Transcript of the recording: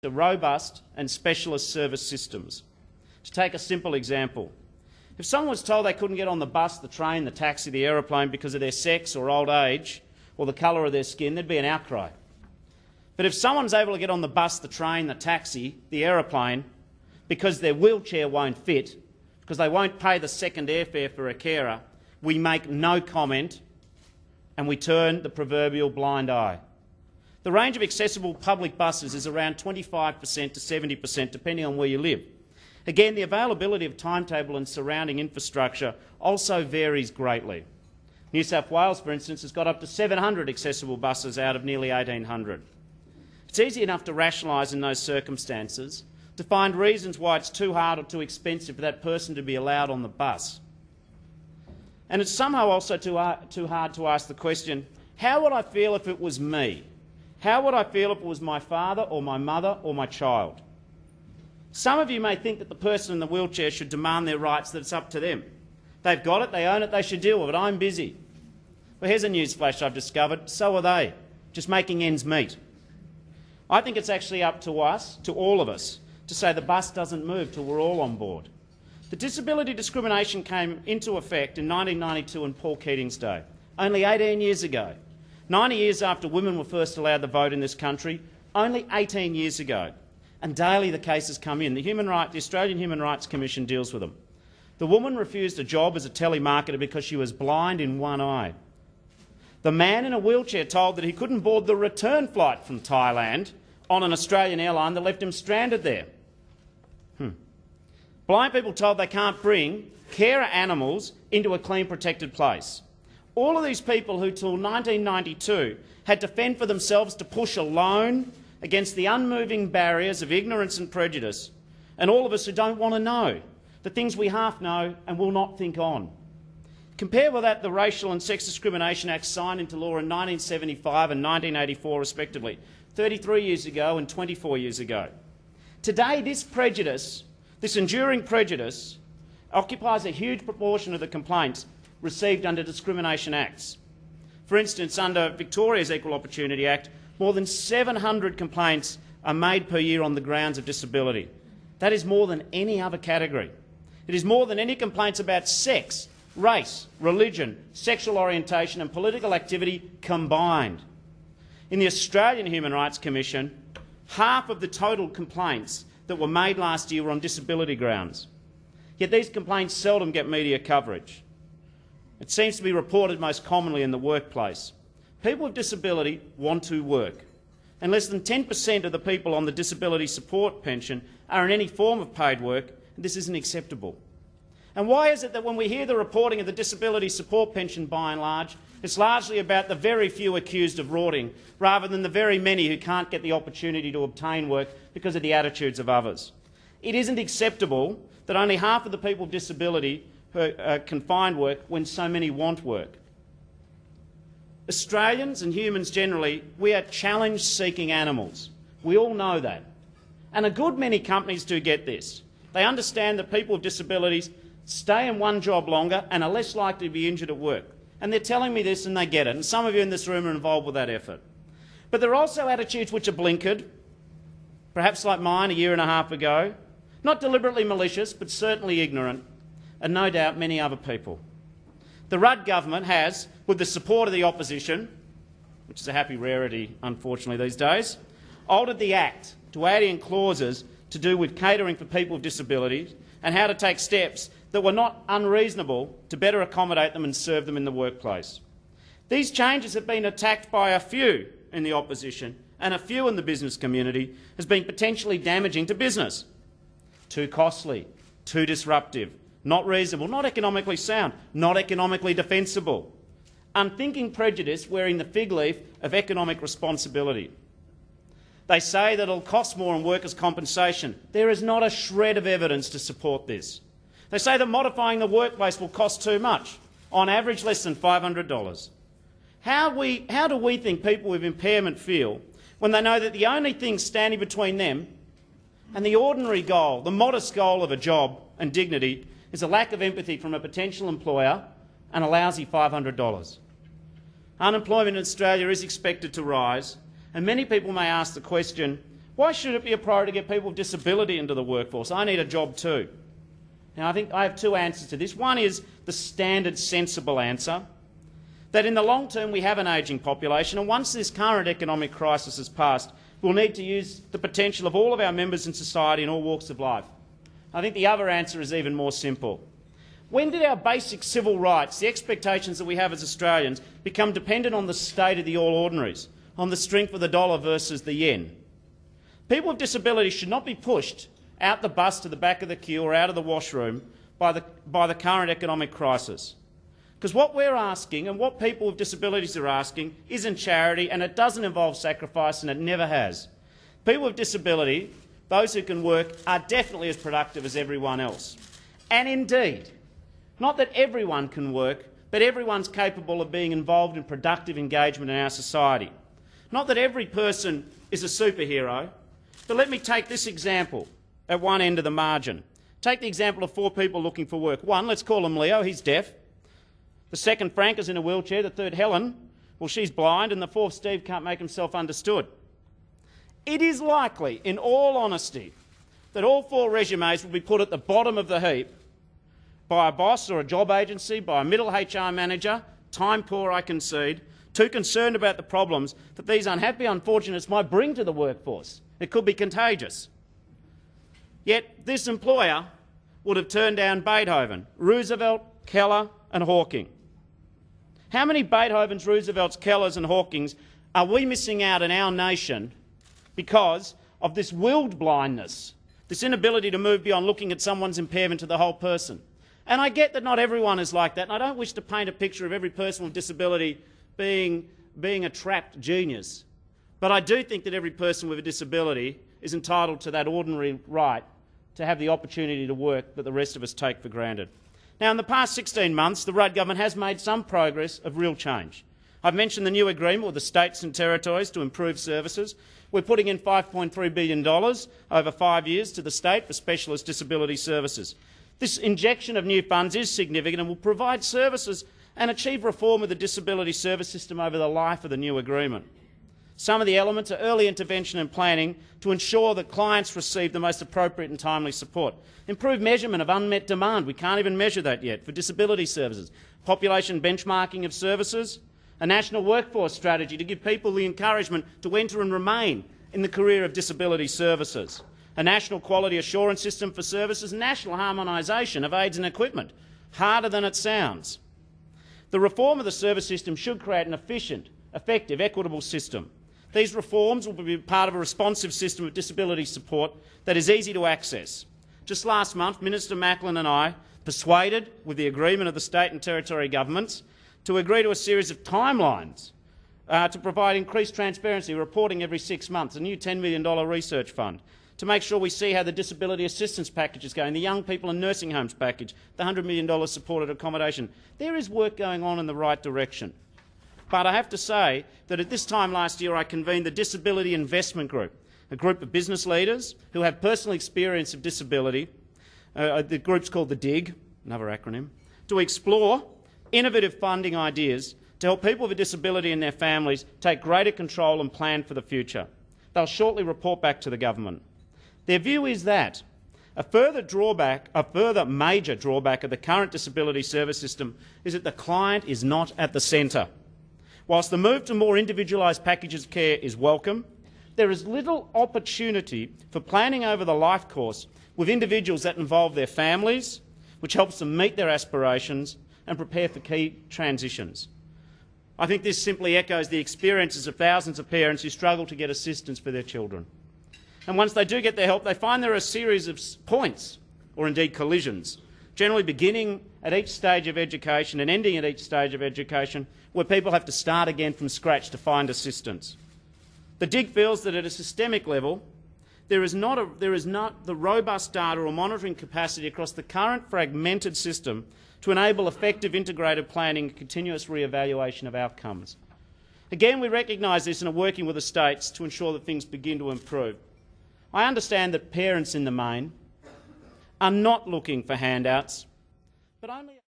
to robust and specialist service systems. To take a simple example, if someone was told they couldn't get on the bus, the train, the taxi, the aeroplane because of their sex or old age or the colour of their skin, there'd be an outcry. But if someone's able to get on the bus, the train, the taxi, the aeroplane because their wheelchair won't fit, because they won't pay the second airfare for a carer, we make no comment and we turn the proverbial blind eye. The range of accessible public buses is around 25% to 70%, depending on where you live. Again, the availability of timetable and surrounding infrastructure also varies greatly. New South Wales, for instance, has got up to 700 accessible buses out of nearly 1,800. It's easy enough to rationalise in those circumstances, to find reasons why it's too hard or too expensive for that person to be allowed on the bus. And it's somehow also too hard to ask the question, how would I feel if it was me? How would I feel if it was my father or my mother or my child? Some of you may think that the person in the wheelchair should demand their rights, that it's up to them. They've got it, they own it, they should deal with it. I'm busy. Well, here's a newsflash I've discovered. So are they, just making ends meet. I think it's actually up to us, to all of us, to say the bus doesn't move till we're all on board. The disability discrimination came into effect in 1992 in Paul Keating's day, only 18 years ago. 90 years after women were first allowed to vote in this country, only 18 years ago. And daily the cases come in. The Australian Human Rights Commission deals with them. The woman refused a job as a telemarketer because she was blind in one eye. The man in a wheelchair told that he couldn't board the return flight from Thailand on an Australian airline that left him stranded there. Blind people told they can't bring carer animals into a clean, protected place. All of these people who, till 1992, had to fend for themselves to push alone against the unmoving barriers of ignorance and prejudice, and all of us who don't want to know the things we half know and will not think on. Compare with that the Racial and Sex Discrimination Acts signed into law in 1975 and 1984 respectively, 33 years ago and 24 years ago. Today this prejudice, this enduring prejudice, occupies a huge proportion of the complaints received under discrimination acts. For instance, under Victoria's Equal Opportunity Act, more than 700 complaints are made per year on the grounds of disability. That is more than any other category. It is more than any complaints about sex, race, religion, sexual orientation and political activity combined. In the Australian Human Rights Commission, half of the total complaints that were made last year were on disability grounds. Yet these complaints seldom get media coverage. It seems to be reported most commonly in the workplace. People with disability want to work, and less than 10% of the people on the disability support pension are in any form of paid work, and this isn't acceptable. And why is it that when we hear the reporting of the disability support pension by and large, it's largely about the very few accused of rorting, rather than the very many who can't get the opportunity to obtain work because of the attitudes of others? It isn't acceptable that only half of the people with disability can find work when so many want work. Australians and humans generally, we are challenge-seeking animals. We all know that. And a good many companies do get this. They understand that people with disabilities stay in one job longer and are less likely to be injured at work. And they're telling me this and they get it. And some of you in this room are involved with that effort. But there are also attitudes which are blinkered, perhaps like mine a year and a half ago, not deliberately malicious, but certainly ignorant, and no doubt many other people. The Rudd government has, with the support of the opposition, which is a happy rarity unfortunately these days, altered the Act to add in clauses to do with catering for people with disabilities and how to take steps that were not unreasonable to better accommodate them and serve them in the workplace. These changes have been attacked by a few in the opposition and a few in the business community as being potentially damaging to business. Too costly, too disruptive, not reasonable, not economically sound, not economically defensible. Unthinking prejudice wearing the fig leaf of economic responsibility. They say that it'll cost more in workers' compensation. There is not a shred of evidence to support this. They say that modifying the workplace will cost too much, on average less than $500. How do we think people with impairment feel when they know that the only thing standing between them and the ordinary goal, the modest goal of a job and dignity, is a lack of empathy from a potential employer and a lousy $500? Unemployment in Australia is expected to rise, and many people may ask the question, Why should it be a priority to get people with disability into the workforce? I need a job too. Now, I think I have two answers to this. One is the standard sensible answer, that in the long term we have an ageing population, and once this current economic crisis has passed, we'll need to use the potential of all of our members in society in all walks of life. I think the other answer is even more simple. When did our basic civil rights, the expectations that we have as Australians, become dependent on the state of the All Ordinaries, on the strength of the dollar versus the yen? People with disabilities should not be pushed out the bus to the back of the queue or out of the washroom by the current economic crisis. Because what we're asking and what people with disabilities are asking isn't charity, and it doesn't involve sacrifice, and it never has. People with disability, those who can work, are definitely as productive as everyone else. And indeed, not that everyone can work, but everyone's capable of being involved in productive engagement in our society. Not that every person is a superhero, but let me take this example at one end of the margin. Take the example of 4 people looking for work. One, let's call him Leo, he's deaf. The second, Frank, is in a wheelchair. The third, Helen, well, she's blind. And the fourth, Steve, can't make himself understood. It is likely, in all honesty, that all 4 resumes will be put at the bottom of the heap by a boss or a job agency, by a middle HR manager, time poor, I concede, too concerned about the problems that these unhappy unfortunates might bring to the workforce. It could be contagious. Yet this employer would have turned down Beethoven, Roosevelt, Keller and Hawking. How many Beethovens, Roosevelts, Kellers and Hawkings are we missing out in our nation because of this willed blindness, this inability to move beyond looking at someone's impairment to the whole person? And I get that not everyone is like that, and I don't wish to paint a picture of every person with disability being a trapped genius. But I do think that every person with a disability is entitled to that ordinary right to have the opportunity to work that the rest of us take for granted. Now, in the past 16 months, the Rudd government has made some progress of real change. I've mentioned the new agreement with the states and territories to improve services. We're putting in $5.3 billion over 5 years to the state for specialist disability services. This injection of new funds is significant and will provide services and achieve reform of the disability service system over the life of the new agreement. Some of the elements are early intervention and planning to ensure that clients receive the most appropriate and timely support. Improved measurement of unmet demand, we can't even measure that yet, for disability services. Population benchmarking of services. A national workforce strategy to give people the encouragement to enter and remain in the career of disability services. A national quality assurance system for services. National harmonisation of aids and equipment. Harder than it sounds. The reform of the service system should create an efficient, effective, equitable system. These reforms will be part of a responsive system of disability support that is easy to access. Just last month, Minister Macklin and I persuaded, with the agreement of the state and territory governments, to agree to a series of timelines to provide increased transparency, reporting every 6 months, a new $10 million research fund, to make sure we see how the disability assistance package is going, the young people in nursing homes package, the $100 million supported accommodation. There is work going on in the right direction. But I have to say that at this time last year I convened the Disability Investment Group, a group of business leaders who have personal experience of disability. The group's called the DIG, another acronym, to explore innovative funding ideas to help people with a disability and their families take greater control and plan for the future. They'll shortly report back to the government. Their view is that a further major drawback of the current disability service system is that the client is not at the centre. Whilst the move to more individualised packages of care is welcome, there is little opportunity for planning over the life course with individuals that involve their families, which helps them meet their aspirations and prepare for key transitions. I think this simply echoes the experiences of thousands of parents who struggle to get assistance for their children. And once they do get their help, they find there are a series of points, or indeed collisions, generally beginning at each stage of education and ending at each stage of education, where people have to start again from scratch to find assistance. The DIG feels that at a systemic level, there is not the robust data or monitoring capacity across the current fragmented system to enable effective integrated planning and continuous re-evaluation of outcomes. Again, we recognise this and are working with the states to ensure that things begin to improve. I understand that parents in the main are not looking for handouts, but only